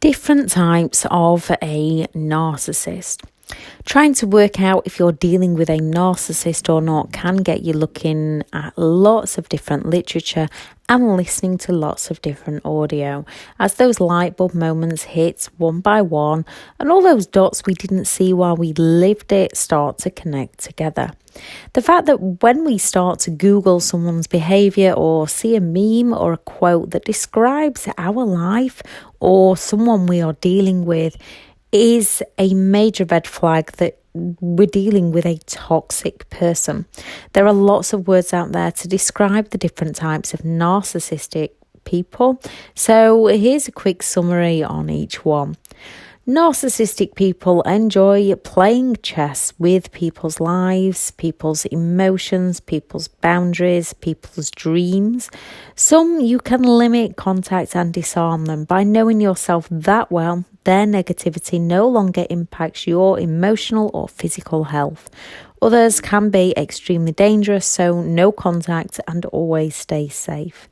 Different types of a narcissist. Trying to work out if you're dealing with a narcissist or not can get you looking at lots of different literature and listening to lots of different audio as those light bulb moments hit one by one and all those dots we didn't see while we lived it start to connect together. The fact that when we start to Google someone's behaviour or see a meme or a quote that describes our life or someone we are dealing with is a major red flag that we're dealing with a toxic person. There are lots of words out there to describe the different types of narcissistic people. So here's a quick summary on each one. Narcissistic people enjoy playing chess with people's lives, people's emotions, people's boundaries, people's dreams. Some you can limit, contact and disarm them. By knowing yourself that well, their negativity no longer impacts your emotional or physical health. Others can be extremely dangerous, so no contact and always stay safe.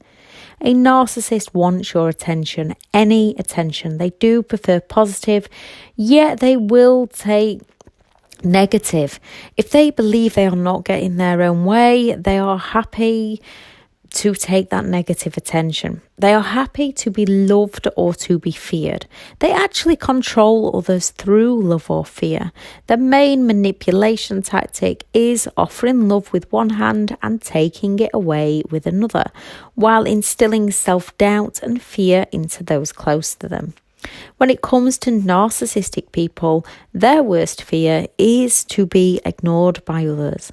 A narcissist wants your attention, any attention. They do prefer positive, yet they will take negative. If they believe they are not getting their own way, they are happy to take that negative attention. They are happy to be loved or to be feared. They actually control others through love or fear. The main manipulation tactic is offering love with one hand and taking it away with another, while instilling self-doubt and fear into those close to them. When it comes to narcissistic people, their worst fear is to be ignored by others.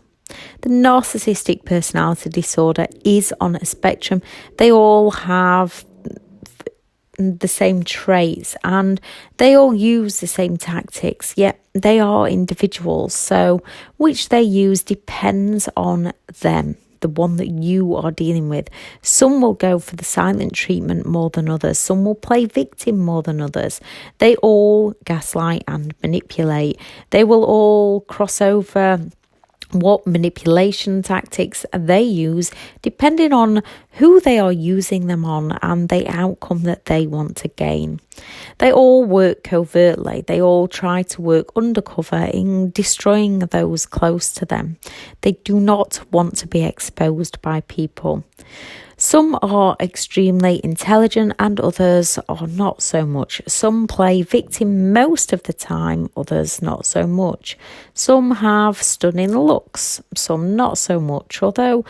The narcissistic personality disorder is on a spectrum. They all have the same traits and they all use the same tactics, yet they are individuals. So which they use depends on them, the one that you are dealing with. Some will go for the silent treatment more than others. Some will play victim more than others. They all gaslight and manipulate. They will all cross over what manipulation tactics they use depending on who they are using them on and the outcome that they want to gain. They all work covertly. They all try to work undercover in destroying those close to them. They do not want to be exposed by people. Some are extremely intelligent and others are not so much. Some play victim most of the time, others not so much. Some have stunning looks, some not so much, although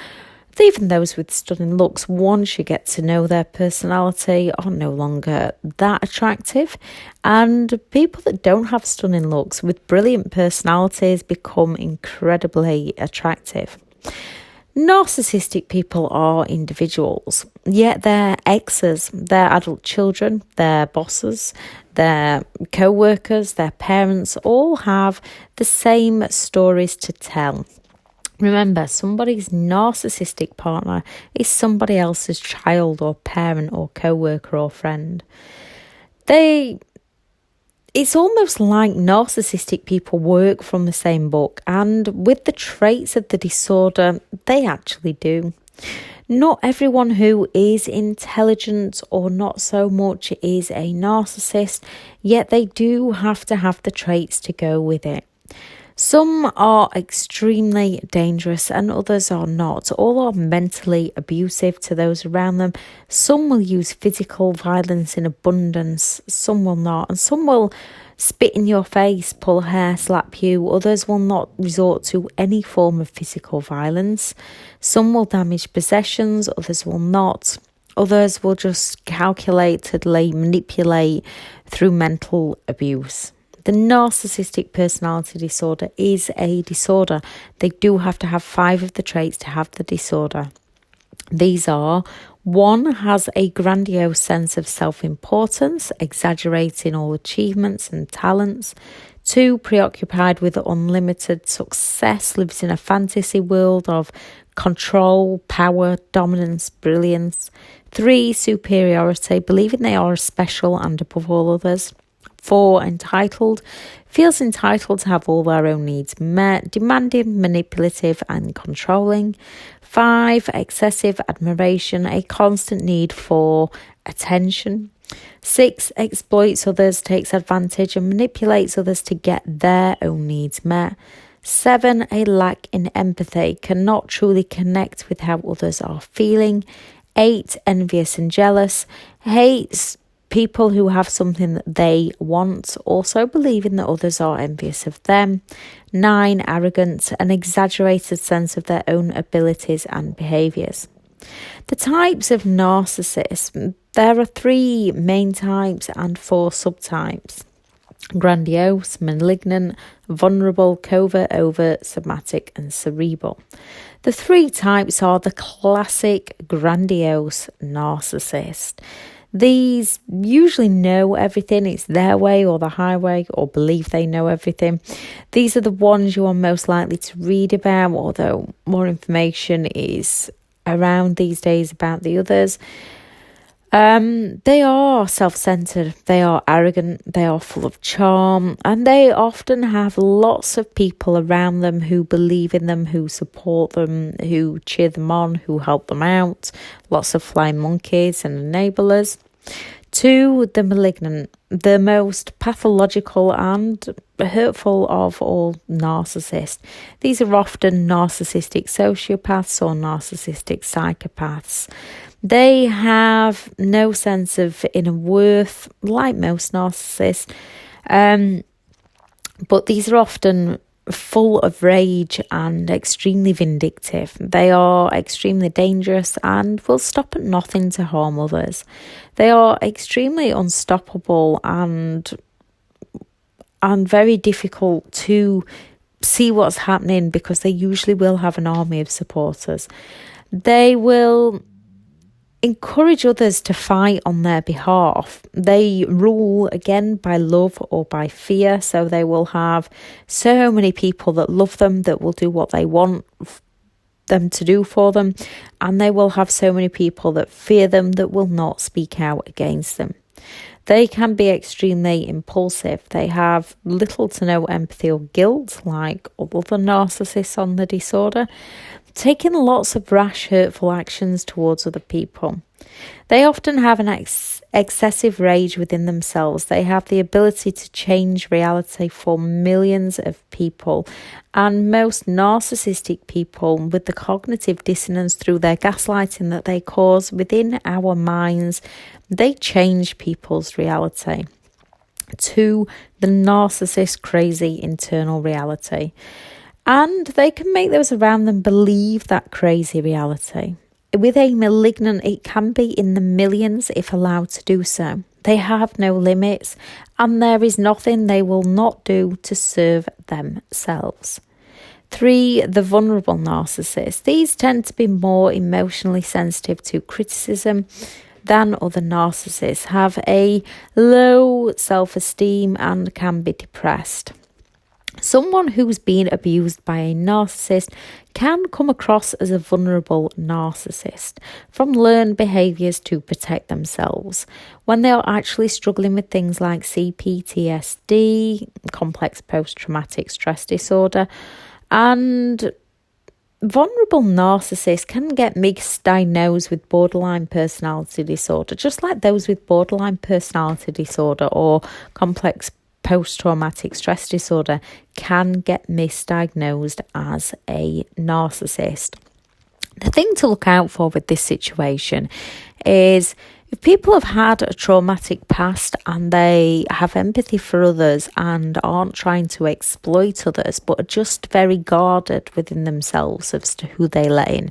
even those with stunning looks, once you get to know their personality, are no longer that attractive. And people that don't have stunning looks with brilliant personalities become incredibly attractive. Narcissistic people are individuals, yet their exes, their adult children, their bosses, their co-workers, their parents all have the same stories to tell. Remember, somebody's narcissistic partner is somebody else's child or parent or co-worker or friend. It's almost like narcissistic people work from the same book, and with the traits of the disorder, they actually do. Not everyone who is intelligent or not so much is a narcissist, yet they do have to have the traits to go with it. Some are extremely dangerous and others are not. All are mentally abusive to those around them. Some will use physical violence in abundance, some will not. And some will spit in your face, pull hair, slap you. Others will not resort to any form of physical violence. Some will damage possessions, others will not. Others will just calculatedly manipulate through mental abuse. The narcissistic personality disorder is a disorder. They do have to have 5 of the traits to have the disorder. These are: 1, has a grandiose sense of self-importance, exaggerating all achievements and talents. 2, preoccupied with unlimited success, lives in a fantasy world of control, power, dominance, brilliance. 3, superiority, believing they are special and above all others. 4, entitled, feels entitled to have all their own needs met, demanding, manipulative and controlling. 5, excessive admiration, a constant need for attention. 6, exploits others, takes advantage and manipulates others to get their own needs met. 7, a lack in empathy, cannot truly connect with how others are feeling. 8, envious and jealous, hates people who have something that they want, also believing that others are envious of them. 9, arrogant, an exaggerated sense of their own abilities and behaviours. The types of narcissists, there are 3 main types and 4 subtypes. Grandiose, malignant, vulnerable, covert, overt, somatic and cerebral. The 3 types are the classic grandiose narcissist. These usually know everything, it's their way or the highway, or believe they know everything. These are the ones you are most likely to read about, although more information is around these days about the others. They are self-centered, they are arrogant, they are full of charm, and they often have lots of people around them who believe in them, who support them, who cheer them on, who help them out. Lots of flying monkeys and enablers. 2, the malignant, the most pathological and hurtful of all narcissists. These are often narcissistic sociopaths or narcissistic psychopaths. They have no sense of inner worth, like most narcissists, but these are often full of rage and extremely vindictive. They are extremely dangerous and will stop at nothing to harm others. They are extremely unstoppable and very difficult to see what's happening because they usually will have an army of supporters. They will encourage others to fight on their behalf. They rule again by love or by fear, so they will have so many people that love them, that will do what they want them to do for them, and they will have so many people that fear them, that will not speak out against them. They can be extremely impulsive. They have little to no empathy or guilt, like other narcissists on the disorder, taking lots of rash, hurtful actions towards other people. They often have an excessive rage within themselves. They have the ability to change reality for millions of people, and most narcissistic people, with the cognitive dissonance through their gaslighting that they cause within our minds, they change people's reality to the narcissist crazy internal reality. And they can make those around them believe that crazy reality. With a malignant, it can be in the millions if allowed to do so. They have no limits, and there is nothing they will not do to serve themselves. 3, the vulnerable narcissists. These tend to be more emotionally sensitive to criticism than other narcissists, have a low self-esteem and can be depressed. Someone who's been abused by a narcissist can come across as a vulnerable narcissist, from learned behaviours to protect themselves, when they are actually struggling with things like CPTSD, complex post-traumatic stress disorder, and vulnerable narcissists can get misdiagnosed with borderline personality disorder, just like those with borderline personality disorder or complex post-traumatic stress disorder can get misdiagnosed as a narcissist. The thing to look out for with this situation is if people have had a traumatic past and they have empathy for others and aren't trying to exploit others, but are just very guarded within themselves as to who they let in,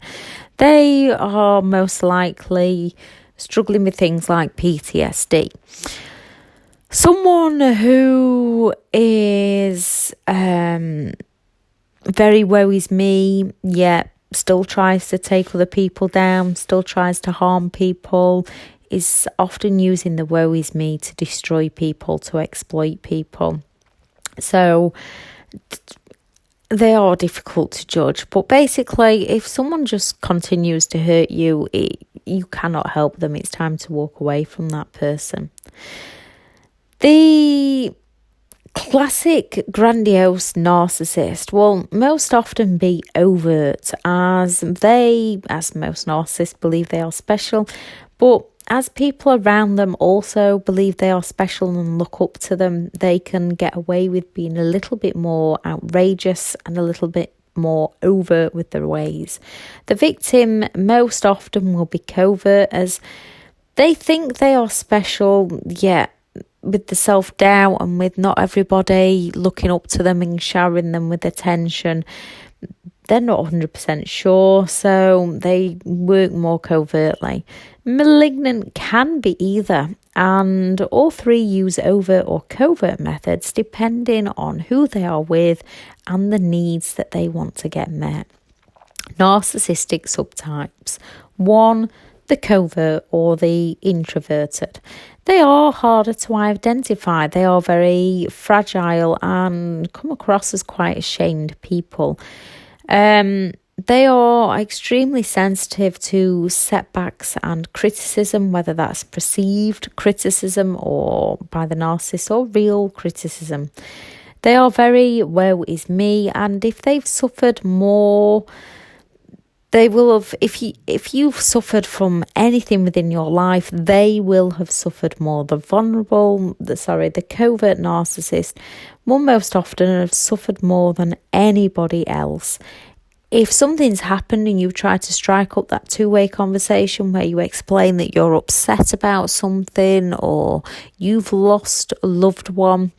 they are most likely struggling with things like PTSD. Someone who is very woe is me, yet still tries to take other people down, still tries to harm people, is often using the woe is me to destroy people, to exploit people. So they are difficult to judge. But basically, if someone just continues to hurt you, you cannot help them. It's time to walk away from that person. The classic grandiose narcissist will most often be overt, as most narcissists believe they are special, but as people around them also believe they are special and look up to them, they can get away with being a little bit more outrageous and a little bit more overt with their ways. The victim most often will be covert, as they think they are special, yet with the self-doubt and with not everybody looking up to them and showering them with attention, they're not 100% sure, so they work more covertly. Malignant can be either, and all three use overt or covert methods depending on who they are with and the needs that they want to get met. Narcissistic subtypes. 1. The covert or the introverted. They are harder to identify. They are very fragile and come across as quite ashamed people. They are extremely sensitive to setbacks and criticism, whether that's perceived criticism or by the narcissist or real criticism. They are very woe is me, and if they've suffered more, they will have, if you've suffered from anything within your life, they will have suffered more. The covert narcissist will most often have suffered more than anybody else. If something's happened and you try to strike up that two-way conversation where you explain that you're upset about something or you've lost a loved one,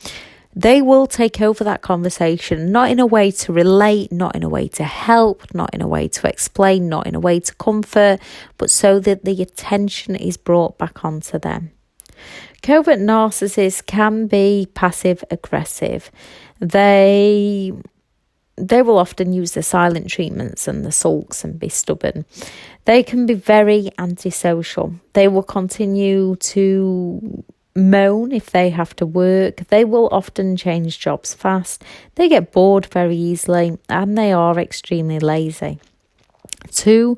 they will take over that conversation, not in a way to relate, not in a way to help, not in a way to explain, not in a way to comfort, but so that the attention is brought back onto them. Covert narcissists can be passive-aggressive. They will often use the silent treatments and the sulks and be stubborn. They can be very antisocial. They will continue to moan if they have to work. They will often change jobs fast. They get bored very easily, and they are extremely lazy. 2.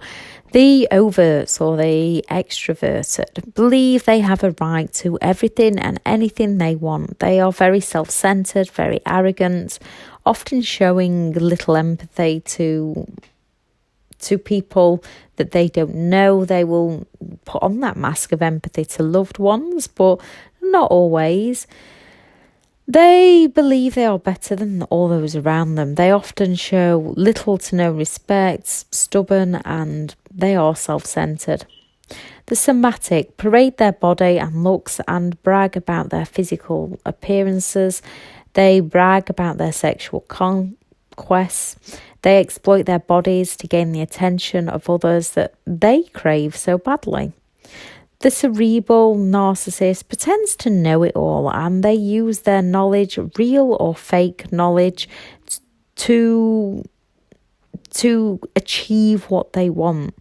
The overts or the extroverted believe they have a right to everything and anything they want. They are very self-centered, very arrogant, often showing little empathy to people that they don't know. They will put on that mask of empathy to loved ones, but not always. They believe they are better than all those around them. They often show little to no respect, stubborn, and they are self-centered. The somatic parade their body and looks and brag about their physical appearances. They brag about their sexual conquests. They exploit their bodies to gain the attention of others that they crave so badly. The cerebral narcissist pretends to know it all, and they use their knowledge, real or fake knowledge, to achieve what they want.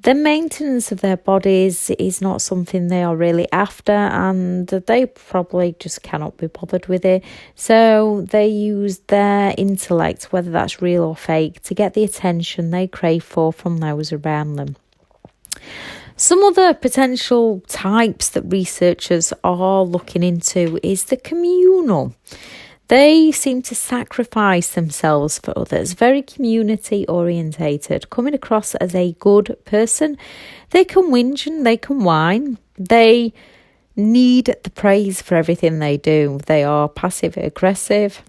The maintenance of their bodies is not something they are really after, and they probably just cannot be bothered with it. So they use their intellect, whether that's real or fake, to get the attention they crave for from those around them. Some other potential types that researchers are looking into is the communal. They seem to sacrifice themselves for others, very community orientated, coming across as a good person. They can whinge and they can whine. They need the praise for everything they do. They are passive aggressive.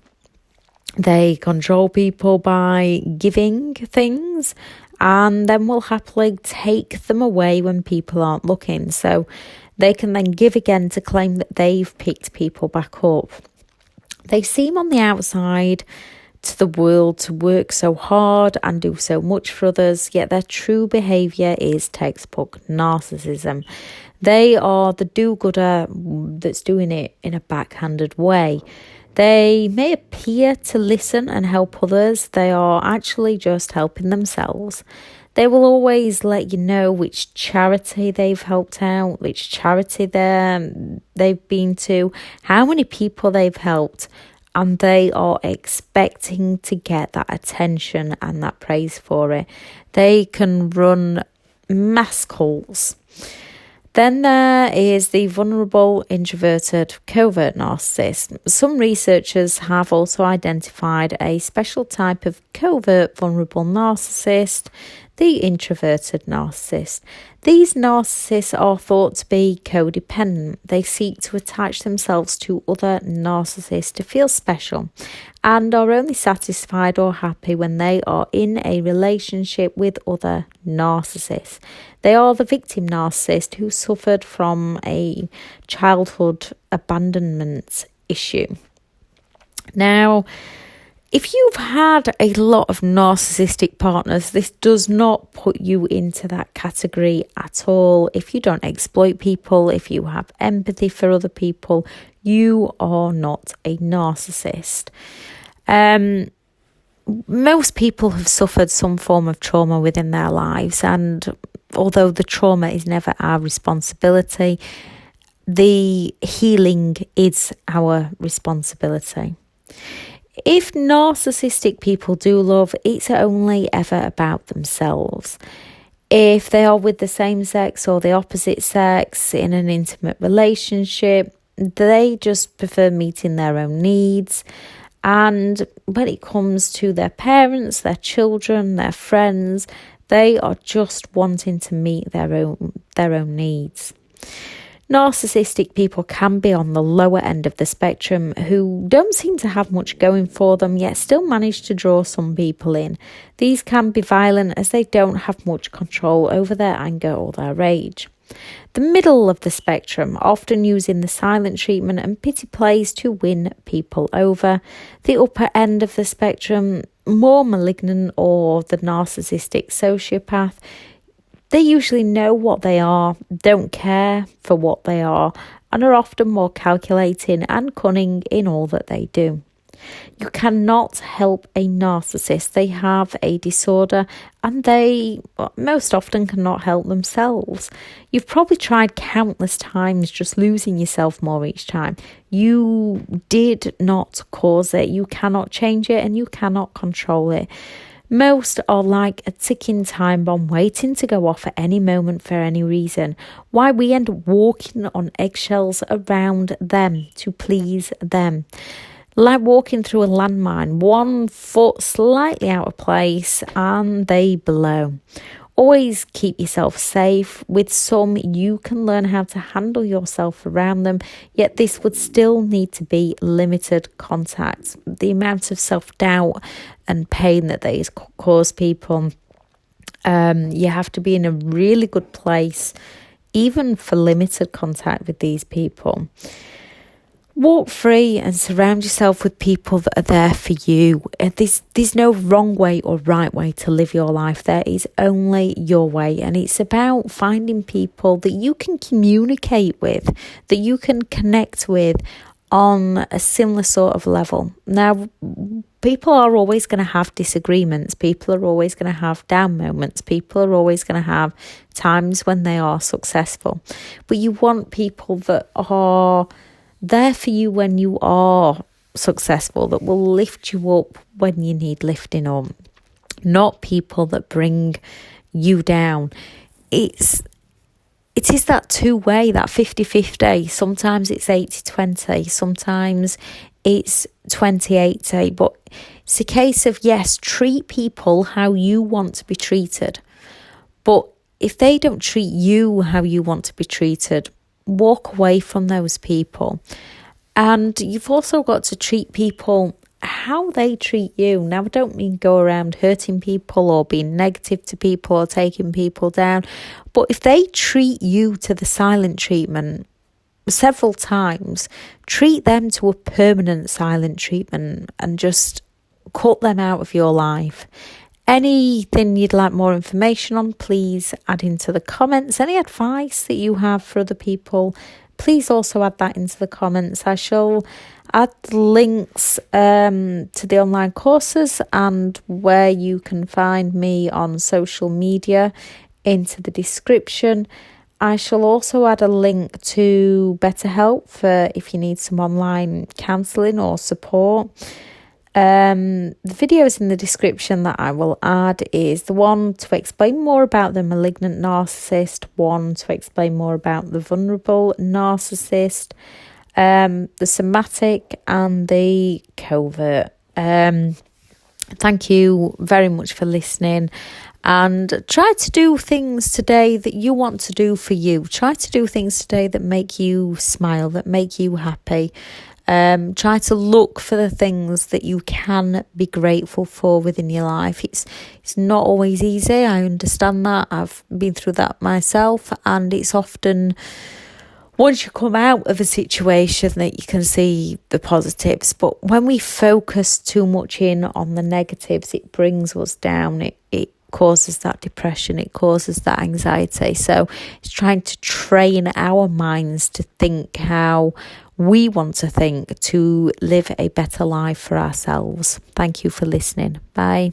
They control people by giving things, and then will happily take them away when people aren't looking. So they can then give again to claim that they've picked people back up. They seem on the outside to the world to work so hard and do so much for others, yet their true behaviour is textbook narcissism. They are the do-gooder that's doing it in a backhanded way. They may appear to listen and help others. They are actually just helping themselves. They will always let you know which charity they've helped out, which charity they've been to, how many people they've helped, and they are expecting to get that attention and that praise for it. They can run mass cults. Then there is the vulnerable, introverted, covert narcissist. Some researchers have also identified a special type of covert, vulnerable narcissist. the introverted narcissist. These narcissists are thought to be codependent. They seek to attach themselves to other narcissists to feel special and are only satisfied or happy when they are in a relationship with other narcissists. They are the victim narcissist who suffered from a childhood abandonment issue. Now, if you've had a lot of narcissistic partners, this does not put you into that category at all. If you don't exploit people, if you have empathy for other people, you are not a narcissist. Most people have suffered some form of trauma within their lives, and although the trauma is never our responsibility, the healing is our responsibility. If narcissistic people do love, it's only ever about themselves. If they are with the same sex or the opposite sex in an intimate relationship, they just prefer meeting their own needs. And when it comes to their parents, their children, their friends, they are just wanting to meet their own needs. Narcissistic people can be on the lower end of the spectrum who don't seem to have much going for them, yet still manage to draw some people in. These can be violent as they don't have much control over their anger or their rage. The middle of the spectrum, often using the silent treatment and pity plays to win people over. The upper end of the spectrum, more malignant or the narcissistic sociopath, they usually know what they are, don't care for what they are, and are often more calculating and cunning in all that they do. You cannot help a narcissist. They have a disorder and they most often cannot help themselves. You've probably tried countless times just losing yourself more each time. You did not cause it. You cannot change it and you cannot control it. Most are like a ticking time bomb waiting to go off at any moment for any reason. Why we end up walking on eggshells around them to please them. Like walking through a landmine, 1 foot slightly out of place and they blow. Always keep yourself safe. With some, you can learn how to handle yourself around them, yet this would still need to be limited contact. The amount of self-doubt and pain that they cause people, you have to be in a really good place, even for limited contact with these people. Walk free and surround yourself with people that are there for you. There's no wrong way or right way to live your life. There is only your way. And it's about finding people that you can communicate with, that you can connect with on a similar sort of level. Now, people are always going to have disagreements. People are always going to have down moments. People are always going to have times when they are successful. But you want people that are there for you when you are successful, that will lift you up when you need lifting up, not people that bring you down. It is that two-way, that 50-50. Sometimes it's 80-20, sometimes it's 20-80, but it's a case of, yes, treat people how you want to be treated. But if they don't treat you how you want to be treated, walk away from those people. And you've also got to treat people how they treat you. Now, I don't mean go around hurting people or being negative to people or taking people down, but if they treat you to the silent treatment several times, treat them to a permanent silent treatment and just cut them out of your life. Anything you'd like more information on, please add into the comments. Any advice that you have for other people, please also add that into the comments. I shall add links to the online courses and where you can find me on social media into the description. I shall also add a link to BetterHelp for if you need some online counselling or support. The videos in the description that I will add is the one to explain more about the malignant narcissist, one to explain more about the vulnerable narcissist, the somatic and the covert. Thank you very much for listening. And try to do things today that you want to do for you. Try to do things today that make you smile, that make you happy. Try to look for the things that you can be grateful for within your life. It's not always easy. I understand that. I've been through that myself, and it's often once you come out of a situation that you can see the positives. But when we focus too much in on the negatives, it brings us down. It causes that depression, it causes that anxiety. So it's trying to train our minds to think how we want to think, to live a better life for ourselves. Thank you for listening. Bye.